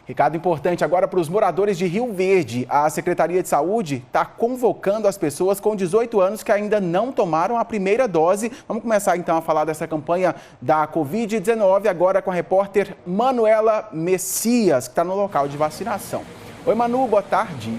Recado importante agora para os moradores de Rio Verde. A Secretaria de Saúde está convocando as pessoas com 18 anos que ainda não tomaram a primeira dose. Vamos começar então a falar dessa campanha da Covid-19 agora com a repórter Manuela Messias, que está no local de vacinação. Oi, Manu, boa tarde.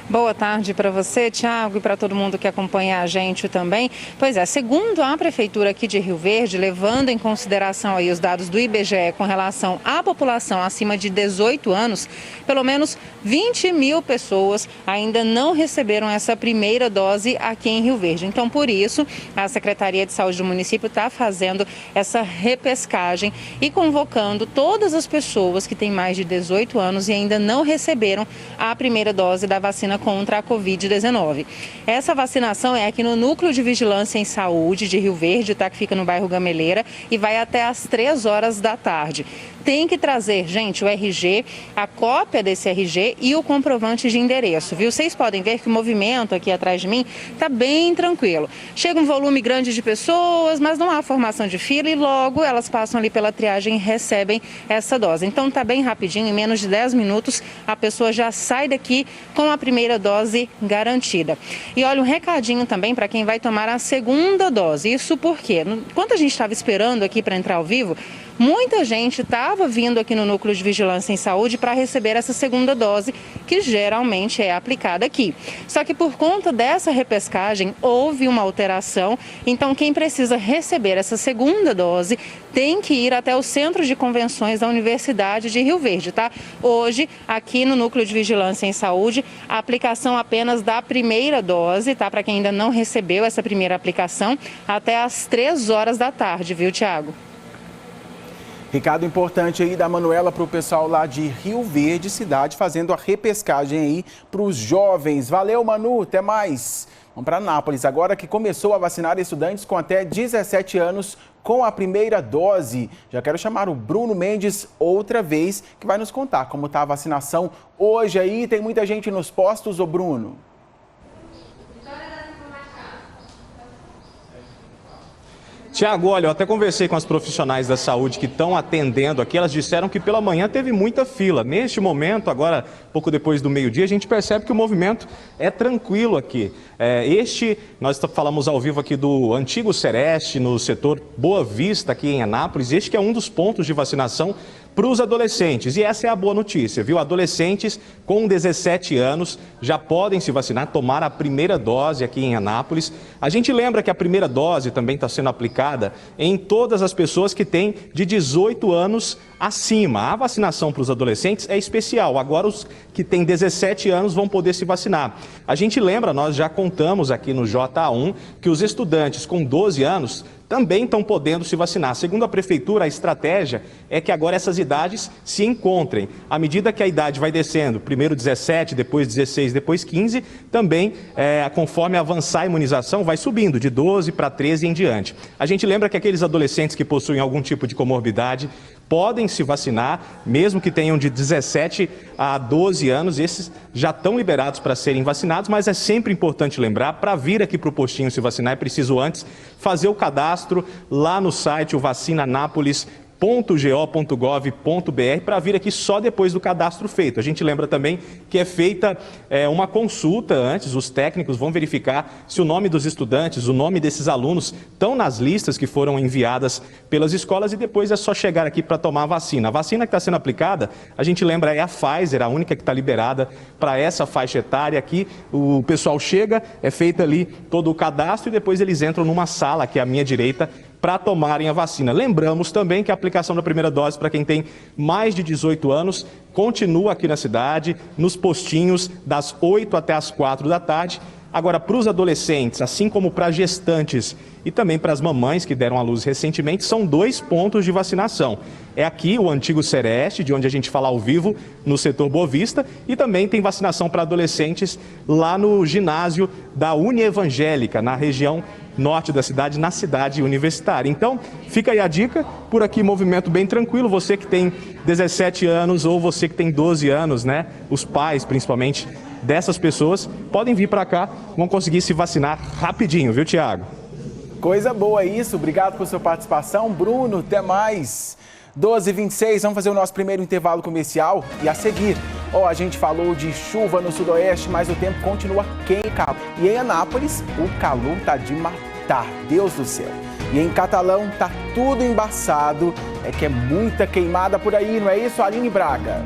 Boa tarde para você, Thiago, e para todo mundo que acompanha a gente também. Pois é, segundo a Prefeitura aqui de Rio Verde, levando em consideração aí os dados do IBGE com relação à população acima de 18 anos, pelo menos 20 mil pessoas ainda não receberam essa primeira dose aqui em Rio Verde. Então, por isso, a Secretaria de Saúde do município está fazendo essa repescagem e convocando todas as pessoas que têm mais de 18 anos e ainda não receberam a primeira dose da vacina contra a Covid-19. Essa vacinação é aqui no Núcleo de Vigilância em Saúde de Rio Verde, tá? Que fica no bairro Gameleira, e vai até às 3 horas da tarde. Tem que trazer, gente, o RG, a cópia desse RG e o comprovante de endereço, viu? Vocês podem ver que o movimento aqui atrás de mim tá bem tranquilo. Chega um volume grande de pessoas, mas não há formação de fila e logo elas passam ali pela triagem e recebem essa dose. Então tá bem rapidinho, em menos de 10 minutos a pessoa já sai daqui com a primeira dose garantida. E olha, um recadinho também para quem vai tomar a segunda dose. Isso porque, enquanto a gente estava esperando aqui para entrar ao vivo, muita gente estava vindo aqui no Núcleo de Vigilância em Saúde para receber essa segunda dose, que geralmente é aplicada aqui. Só que por conta dessa repescagem, houve uma alteração. Então, quem precisa receber essa segunda dose tem que ir até o Centro de Convenções da Universidade de Rio Verde, tá? Hoje, aqui no Núcleo de Vigilância em Saúde, a aplicação apenas da primeira dose, tá? Para quem ainda não recebeu essa primeira aplicação, até às 3 horas da tarde, viu, Thiago? Recado importante aí da Manuela para o pessoal lá de Rio Verde, cidade, fazendo a repescagem aí para os jovens. Valeu, Manu, até mais. Vamos para Anápolis agora, que começou a vacinar estudantes com até 17 anos com a primeira dose. Já quero chamar o Bruno Mendes outra vez, que vai nos contar como está a vacinação hoje aí. Tem muita gente nos postos, ô Bruno? Tiago, olha, eu até conversei com as profissionais da saúde que estão atendendo aqui, elas disseram que pela manhã teve muita fila. Neste momento, agora, pouco depois do meio-dia, a gente percebe que o movimento é tranquilo aqui. Nós falamos ao vivo aqui do antigo Sereste, no setor Boa Vista, aqui em Anápolis. Este que é um dos pontos de vacinação para os adolescentes. E essa é a boa notícia, viu? Adolescentes com 17 anos já podem se vacinar, tomar a primeira dose aqui em Anápolis. A gente lembra que a primeira dose também está sendo aplicada em todas as pessoas que têm de 18 anos acima. A vacinação para os adolescentes é especial. Agora os que têm 17 anos vão poder se vacinar. A gente lembra, nós já contamos aqui no JA1, que os estudantes com 12 anos também estão podendo se vacinar. Segundo a Prefeitura, a estratégia é que agora essas idades se encontrem. À medida que a idade vai descendo, primeiro 17, depois 16, depois 15, também, conforme avançar a imunização, vai subindo de 12 para 13 em diante. A gente lembra que aqueles adolescentes que possuem algum tipo de comorbidade podem se vacinar, mesmo que tenham de 17 a 12 anos, esses já estão liberados para serem vacinados, mas é sempre importante lembrar, para vir aqui para o postinho se vacinar, é preciso antes fazer o cadastro lá no site, o vacinanápolis.go.gov.br, para vir aqui só depois do cadastro feito. A gente lembra também que é feita uma consulta antes, os técnicos vão verificar se o nome dos estudantes, o nome desses alunos estão nas listas que foram enviadas pelas escolas e depois é só chegar aqui para tomar a vacina. A vacina que está sendo aplicada, a gente lembra, é a Pfizer, a única que está liberada para essa faixa etária. Aqui o pessoal chega, é feito ali todo o cadastro e depois eles entram numa sala, que é à minha direita, para tomarem a vacina. Lembramos também que a aplicação da primeira dose para quem tem mais de 18 anos continua aqui na cidade, nos postinhos, das 8 até as 4 da tarde. Agora, para os adolescentes, assim como para gestantes e também para as mamães que deram à luz recentemente, são 2 pontos de vacinação. É aqui o antigo Sereste, de onde a gente fala ao vivo, no setor Boa Vista, e também tem vacinação para adolescentes lá no ginásio da Unievangélica, na região norte da cidade, na cidade universitária. Então, fica aí a dica, por aqui movimento bem tranquilo, você que tem 17 anos ou você que tem 12 anos, né? Os pais, principalmente, dessas pessoas, podem vir para cá, vão conseguir se vacinar rapidinho, viu, Thiago? Coisa boa isso, obrigado por sua participação, Bruno, até mais. 12h26, vamos fazer o nosso primeiro intervalo comercial e a seguir, a gente falou de chuva no sudoeste, mas o tempo continua quente. E em Anápolis, o calor tá de matar, Deus do céu. E em Catalão tá tudo embaçado, é que é muita queimada por aí, não é isso, Aline Braga?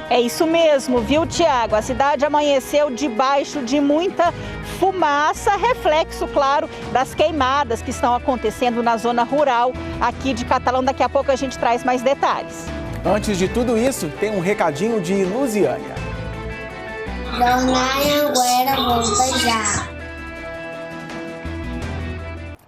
É isso mesmo, viu, Tiago? A cidade amanheceu debaixo de muita fumaça, reflexo, claro, das queimadas que estão acontecendo na zona rural aqui de Catalão. Daqui a pouco a gente traz mais detalhes. Antes de tudo isso, tem um recadinho de Lusiânia. Jornal Anhanguera volta já.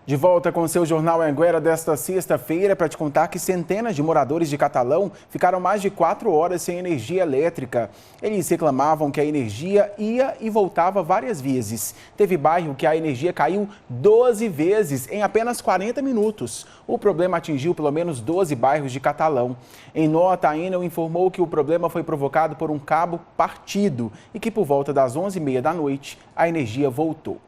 De volta com o seu Jornal Anhanguera desta sexta-feira para te contar que centenas de moradores de Catalão ficaram mais de 4 horas sem energia elétrica. Eles reclamavam que a energia ia e voltava várias vezes. Teve bairro que a energia caiu 12 vezes em apenas 40 minutos. O problema atingiu pelo menos 12 bairros de Catalão. Em nota, a Enel informou que o problema foi provocado por um cabo partido e que por volta das 11h30 da noite a energia voltou.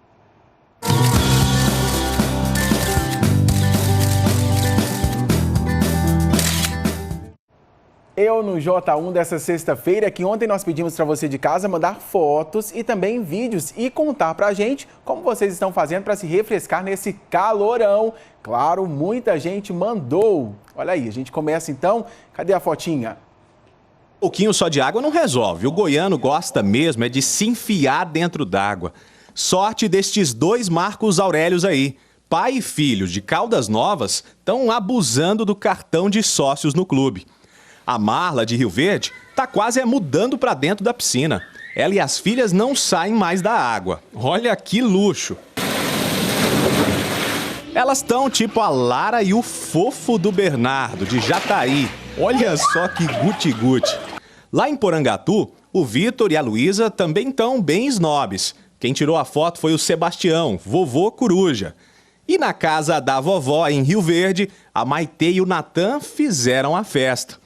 Eu no J1 dessa sexta-feira, que ontem nós pedimos para você de casa mandar fotos e também vídeos e contar pra gente como vocês estão fazendo para se refrescar nesse calorão. Claro, muita gente mandou. Olha aí, a gente começa então. Cadê a fotinha? Um pouquinho só de água não resolve. O goiano gosta mesmo é de se enfiar dentro d'água. Sorte destes dois Marcos Aurélios aí. Pai e filho de Caldas Novas estão abusando do cartão de sócios no clube. A Marla, de Rio Verde, tá quase mudando para dentro da piscina. Ela e as filhas não saem mais da água. Olha que luxo! Elas estão tipo a Lara e o fofo do Bernardo, de Jataí. Olha só que guti-guti. Lá em Porangatu, o Vitor e a Luísa também estão bem snobs. Quem tirou a foto foi o Sebastião, vovô coruja. E na casa da vovó, em Rio Verde, a Maitê e o Natan fizeram a festa.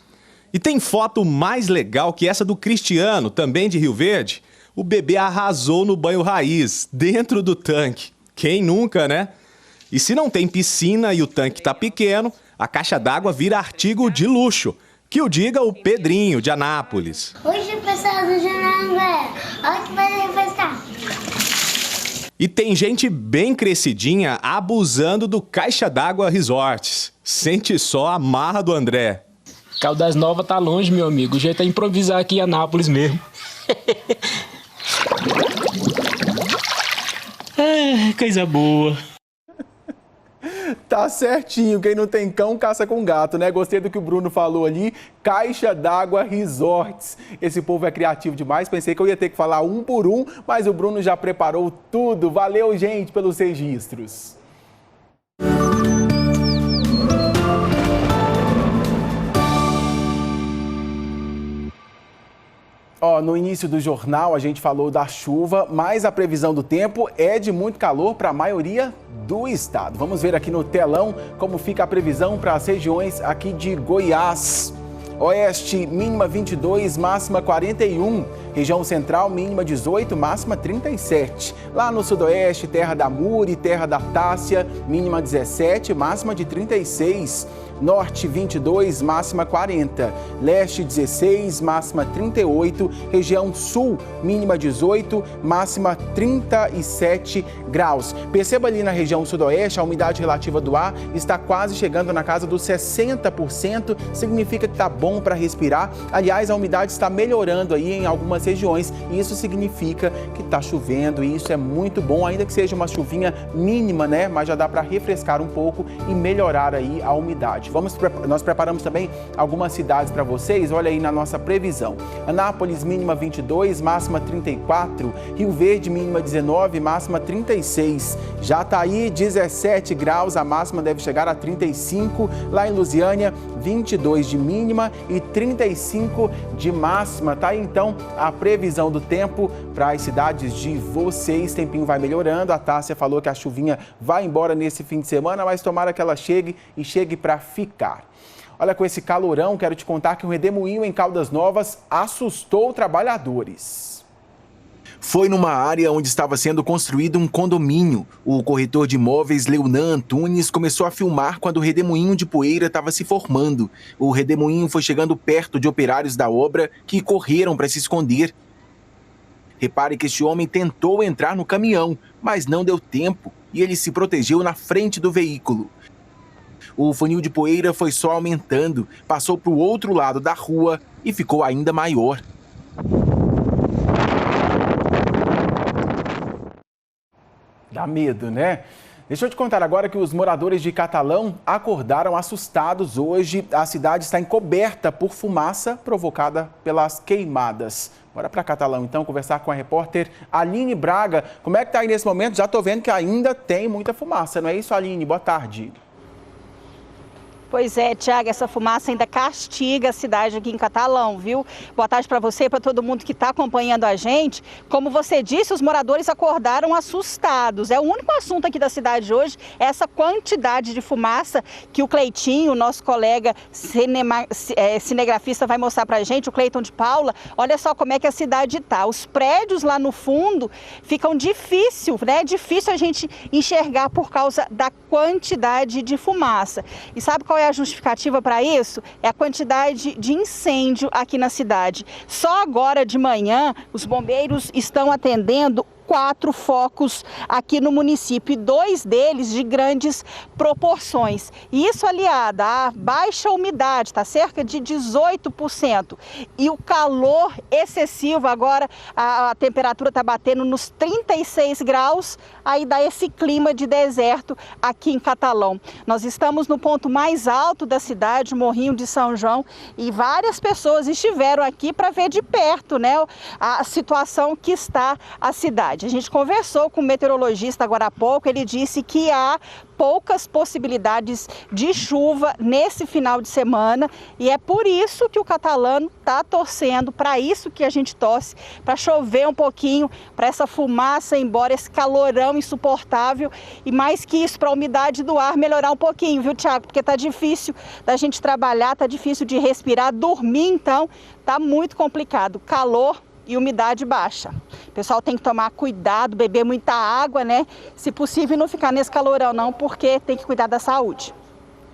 E tem foto mais legal que essa do Cristiano, também de Rio Verde. O bebê arrasou no banho raiz, dentro do tanque. Quem nunca, né? E se não tem piscina e o tanque tá pequeno, a caixa d'água vira artigo de luxo. Que o diga o Pedrinho, de Anápolis. Hoje, pessoal do Jornal Anhanguera, olha que vai refrescar. E tem gente bem crescidinha abusando do Caixa d'Água Resorts. Sente só a marra do André. Caldas Novas tá longe, meu amigo. O jeito é improvisar aqui em Anápolis mesmo. Coisa boa. Tá certinho, quem não tem cão, caça com gato, né? Gostei do que o Bruno falou ali, Caixa d'Água Resorts. Esse povo é criativo demais, pensei que eu ia ter que falar um por um, mas o Bruno já preparou tudo. Valeu, gente, pelos registros. No início do jornal a gente falou da chuva, mas a previsão do tempo é de muito calor para a maioria do estado. Vamos ver aqui no telão como fica a previsão para as regiões aqui de Goiás. Oeste, mínima 22, máxima 41. Região central, mínima 18, máxima 37. Lá no sudoeste, terra da Muri, terra da Tássia, mínima 17, máxima de 36. Norte 22, máxima 40. Leste 16, máxima 38. Região sul, mínima 18, máxima 37 graus. Perceba ali na região sudoeste, a umidade relativa do ar está quase chegando na casa dos 60%. Significa que está bom para respirar. Aliás, a umidade está melhorando aí em algumas regiões. E isso significa que está chovendo e isso é muito bom, ainda que seja uma chuvinha mínima, né? Mas já dá para refrescar um pouco e melhorar aí a umidade. Nós preparamos também algumas cidades para vocês, olha aí na nossa previsão. Anápolis, mínima 22, máxima 34. Rio Verde, mínima 19, máxima 36. Jataí, 17 graus, a máxima deve chegar a 35. Lá em Lusiânia, 22 de mínima e 35 de máxima. Tá aí então a previsão do tempo para as cidades de vocês. Tempinho vai melhorando, a Tássia falou que a chuvinha vai embora nesse fim de semana, mas tomara que ela chegue e chegue para ficar. Olha, com esse calorão, quero te contar que um redemoinho em Caldas Novas assustou trabalhadores. Foi numa área onde estava sendo construído um condomínio. O corretor de imóveis Leunan Antunes começou a filmar quando o redemoinho de poeira estava se formando. O redemoinho foi chegando perto de operários da obra que correram para se esconder. Repare que este homem tentou entrar no caminhão, mas não deu tempo e ele se protegeu na frente do veículo. O funil de poeira foi só aumentando, passou para o outro lado da rua e ficou ainda maior. Dá medo, né? Deixa eu te contar agora que os moradores de Catalão acordaram assustados hoje. A cidade está encoberta por fumaça provocada pelas queimadas. Bora para Catalão, então, conversar com a repórter Aline Braga. Como é que tá aí nesse momento? Já tô vendo que ainda tem muita fumaça, não é isso, Aline? Boa tarde. Pois é, Tiago, essa fumaça ainda castiga a cidade aqui em Catalão, viu? Boa tarde para você e para todo mundo que está acompanhando a gente. Como você disse, os moradores acordaram assustados. É o único assunto aqui da cidade hoje, essa quantidade de fumaça que o Cleitinho, nosso colega cinegrafista, vai mostrar para a gente, o Cleiton de Paula. Olha só como é que a cidade está. Os prédios lá no fundo ficam difícil, né? Difícil a gente enxergar por causa da quantidade de fumaça. E sabe qual é a justificativa para isso? É a quantidade de incêndio aqui na cidade. Só agora de manhã, os bombeiros estão atendendo 4 focos aqui no município e 2 deles de grandes proporções. E isso aliado à baixa umidade, está cerca de 18%. E o calor excessivo, agora a temperatura está batendo nos 36 graus, aí dá esse clima de deserto aqui em Catalão. Nós estamos no ponto mais alto da cidade, o Morrinho de São João, e várias pessoas estiveram aqui para ver de perto, né, a situação que está a cidade. A gente conversou com o meteorologista agora há pouco, ele disse que há poucas possibilidades de chuva nesse final de semana e é por isso que o catalano está torcendo, para isso que a gente torce, para chover um pouquinho, para essa fumaça ir embora, esse calorão insuportável e mais que isso, para a umidade do ar melhorar um pouquinho, viu, Tiago? Porque tá difícil da gente trabalhar, tá difícil de respirar, dormir então, tá muito complicado, calor e umidade baixa. O pessoal tem que tomar cuidado, beber muita água, né? Se possível, não ficar nesse calorão não, porque tem que cuidar da saúde.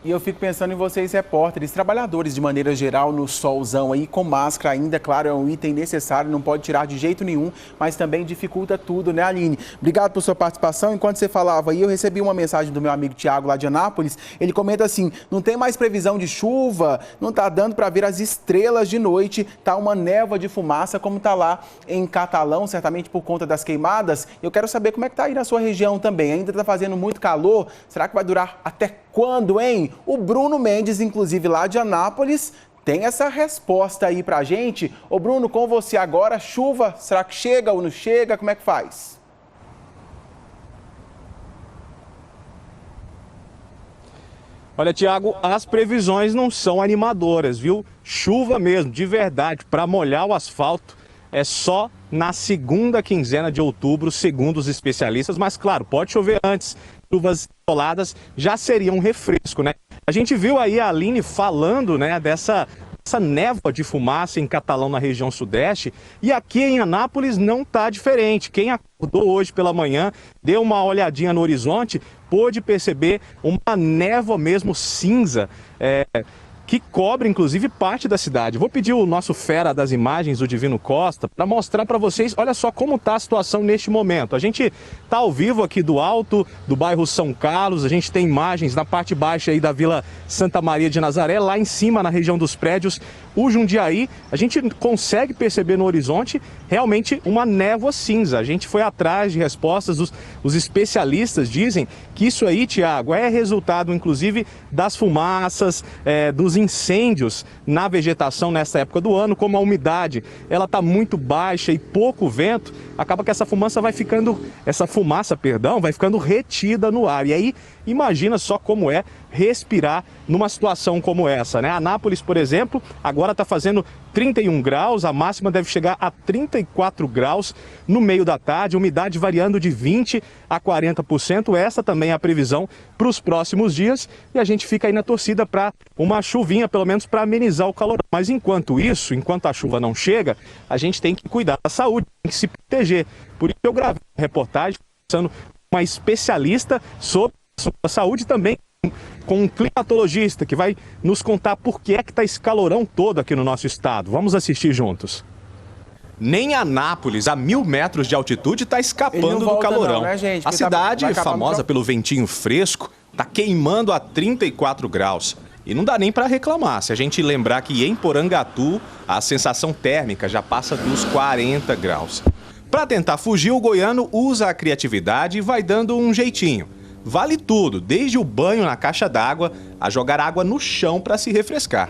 E eu fico pensando em vocês, repórteres, trabalhadores de maneira geral no solzão aí, com máscara ainda, claro, é um item necessário, não pode tirar de jeito nenhum, mas também dificulta tudo, né, Aline? Obrigado por sua participação. Enquanto você falava aí, eu recebi uma mensagem do meu amigo Tiago lá de Anápolis, ele comenta assim, não tem mais previsão de chuva, não tá dando para ver as estrelas de noite, tá uma névoa de fumaça como tá lá em Catalão, certamente por conta das queimadas. Eu quero saber como é que tá aí na sua região também, ainda tá fazendo muito calor, será que vai durar até quando, hein? O Bruno Mendes, inclusive lá de Anápolis, tem essa resposta aí pra gente. Ô Bruno, com você agora, chuva, será que chega ou não chega? Como é que faz? Olha, Tiago, as previsões não são animadoras, viu? Chuva mesmo, de verdade, para molhar o asfalto é só na segunda quinzena de outubro, segundo os especialistas, mas claro, pode chover antes. Chuvas isoladas já seria um refresco, né? A gente viu aí a Aline falando, né, dessa névoa de fumaça em Catalão, na região sudeste, e aqui em Anápolis não tá diferente. Quem acordou hoje pela manhã, deu uma olhadinha no horizonte, pôde perceber uma névoa mesmo cinza, que cobre, inclusive, parte da cidade. Vou pedir o nosso fera das imagens, o Divino Costa, para mostrar para vocês, olha só como está a situação neste momento. A gente está ao vivo aqui do alto do bairro São Carlos, a gente tem imagens na parte baixa aí da Vila Santa Maria de Nazaré, lá em cima, na região dos prédios, o Jundiaí, a gente consegue perceber no horizonte realmente uma névoa cinza. A gente foi atrás de respostas, os especialistas dizem que isso aí, Tiago, é resultado, inclusive, das fumaças, dos incêndios na vegetação nessa época do ano. Como a umidade ela está muito baixa e pouco vento, acaba que essa fumaça vai ficando retida no ar. E aí imagina só como é respirar numa situação como essa, né? Anápolis, por exemplo, agora está fazendo 31 graus, a máxima deve chegar a 34 graus no meio da tarde, umidade variando de 20% a 40%. Essa também é a previsão para os próximos dias e a gente fica aí na torcida para uma chuvinha, pelo menos para amenizar o calor. Mas enquanto isso, enquanto a chuva não chega, a gente tem que cuidar da saúde, tem que se proteger. Por isso eu gravei uma reportagem conversando com uma especialista sobre a saúde também, com um climatologista que vai nos contar por que é que está esse calorão todo aqui no nosso estado. Vamos assistir juntos. Nem Anápolis, a 1.000 metros de altitude, está escapando do calorão. Não, né, gente? A cidade, famosa pelo ventinho fresco, está queimando a 34 graus. E não dá nem para reclamar, se a gente lembrar que em Porangatu a sensação térmica já passa dos 40 graus. Para tentar fugir, o goiano usa a criatividade e vai dando um jeitinho. Vale tudo, desde o banho na caixa d'água a jogar água no chão para se refrescar.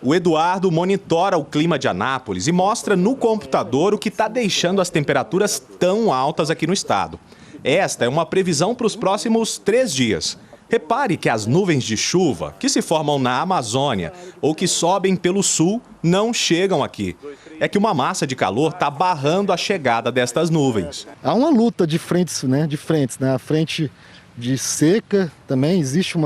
O Eduardo monitora o clima de Anápolis e mostra no computador o que está deixando as temperaturas tão altas aqui no estado. Esta é uma previsão para os próximos 3 dias. Repare que as nuvens de chuva que se formam na Amazônia ou que sobem pelo sul não chegam aqui. É que uma massa de calor está barrando a chegada destas nuvens. Há uma luta de frentes, né? A frente de seca também existe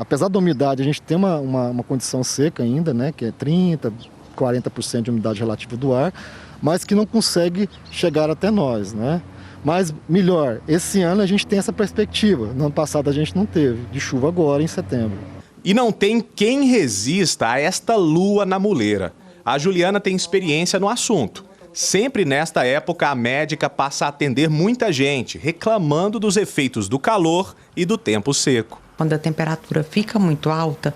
apesar da umidade, a gente tem uma condição seca ainda, né? Que é 30%, 40% de umidade relativa do ar, mas que não consegue chegar até nós, né? Mas melhor, esse ano a gente tem essa perspectiva. No ano passado a gente não teve, de chuva agora em setembro. E não tem quem resista a esta lua na muleira. A Juliana tem experiência no assunto. Sempre nesta época a médica passa a atender muita gente, reclamando dos efeitos do calor e do tempo seco. Quando a temperatura fica muito alta,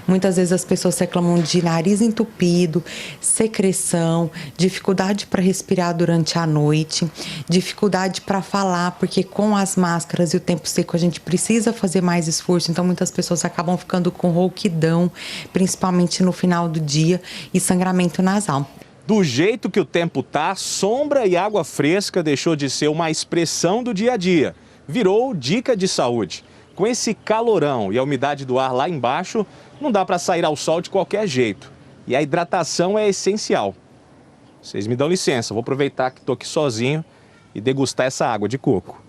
muitas vezes as pessoas reclamam de nariz entupido, secreção, dificuldade para respirar durante a noite, dificuldade para falar, porque com as máscaras e o tempo seco a gente precisa fazer mais esforço, então muitas pessoas acabam ficando com rouquidão, principalmente no final do dia, e sangramento nasal. Do jeito que o tempo tá, sombra e água fresca deixou de ser uma expressão do dia a dia, virou dica de saúde. Com esse calorão e a umidade do ar lá embaixo, não dá para sair ao sol de qualquer jeito. E a hidratação é essencial. Vocês me dão licença, vou aproveitar que estou aqui sozinho e degustar essa água de coco.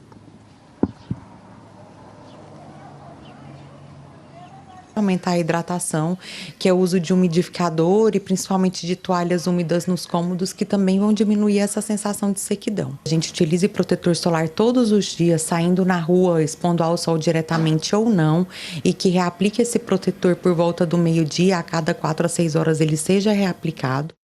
Aumentar a hidratação, que é o uso de umidificador e principalmente de toalhas úmidas nos cômodos, que também vão diminuir essa sensação de sequidão. A gente utilize protetor solar todos os dias, saindo na rua, expondo ao sol diretamente ou não, e que reaplique esse protetor por volta do meio-dia, a cada 4 a 6 horas ele seja reaplicado.